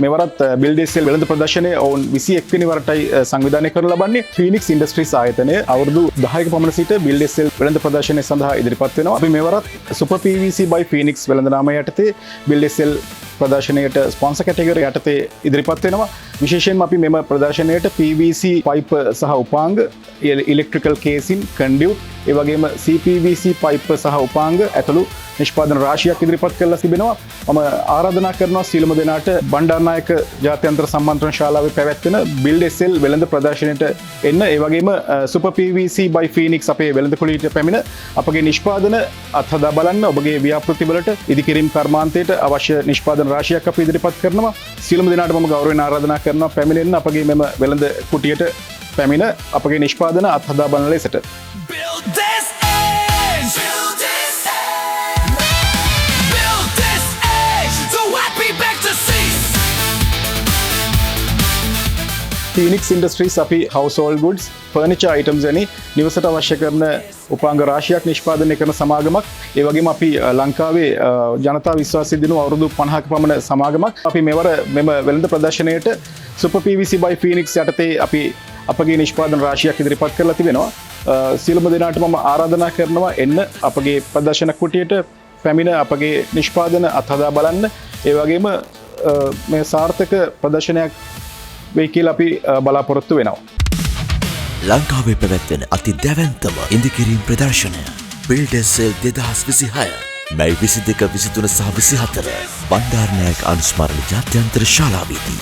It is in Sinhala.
මෙවරත් බිල්ඩේසෙල් වෙළඳ ප්‍රදර්ශනය ඔවුන් 21 වෙනි වරටයි සංවිධානය කරනු ලබන්නේ. ෆීනික්ස් ඉන්ඩස්ට්‍රීස් ආයතනය අවුරුදු 10ක පමණ සිට බිල්ඩේසෙල් වෙළඳ ප්‍රදර්ශනය සඳහා ඉදිරිපත් වෙනවා. අපි මෙවරත් සුපර් PVC by Phoenix වෙළඳ නාමය යටතේ බිල්ඩේසෙල් ප්‍රදර්ශනයට ස්පොන්සර් කැටගරි යටතේ ඉදිරිපත් වෙනවා. විශේෂයෙන්ම අපි මෙම ප්‍රදර්ශනයට PVC පයිප් සහ උපාංග, ඉලෙක්ට්‍රිකල් කේසින්, කන්ඩියුට්, ඒ වගේම CPVC පයිප් සහ උපාංග ඇතුළු නිෂ්පාදන රාශියක් ඉදිරිපත් කරලා තිබෙනවා. මම ආරාධනා කරනවා සියලුම දෙනාට බණ්ඩාරනායක ජාත්‍යන්තර සම්මන්ත්‍රණ ශාලාවේ පැවැත්වෙන BuildSL වෙළඳ ප්‍රදර්ශනයට එන්න. ඒ වගේම Super PVC by Phoenix අපේ වෙළඳ කුලීට පැමිණ අපගේ නිෂ්පාදන අත්හදා බලන්න. ඔබගේ ව්‍යාපෘතිවලට ඉදිකිරීම් කර්මාන්තයට අවශ්‍ය නිෂ්පාදන රාශියක් අපි ඉදිරිපත් කරනවා. සියලුම දෙනාට මම ගෞරවයෙන් ආරාධනා කරනවා පැමිණෙන්න අපගේ මෙම වෙළඳ කුටියට පැමිණ අපගේ නිෂ්පාදන අත්හදා බලන ලෙසට. Build this age. Build this age. Build this age. So happy back to cease. Phoenix Industries අපි household goods, furniture items වැනි නිවසට අවශ්‍ය කරන උපාංග රාශියක් නිෂ්පාදනය කරන සමාගමක්. ඒ වගේම අපි ලංකාවේ ජනතා විශ්වාසය දිනු අවුරුදු 50ක පමණ සමාගමක්. අපි මෙවර මෙම වෙළඳ ප්‍රදර්ශනයට Super PVC by Phoenix යටතේ අපි අපගේ නිෂ්පාදන රාශියක් ඉදිරිපත් කරලා තිබෙනවා. සියලුම දෙනාට මම ආරාධනා කරනවා එන්න අපගේ ප්‍රදර්ශන කුටියට පැමිණ අපගේ නිෂ්පාදන අත්හදා බලන්න. ඒ වගේම මේ සාර්ථක ප්‍රදර්ශනයක් වෙයි කියලා අපි බලාපොරොත්තු වෙනවා. ලංකාවේ පැවැත්වෙන අති දැවැන්තම ඉදිකිරීම් ප්‍රදර්ශනය BuildSL 2026 මැයි 22, 23 සහ 24 බණ්ඩාරනායක අනුස්මරණ ජාත්‍යන්තර ශාලාවේදී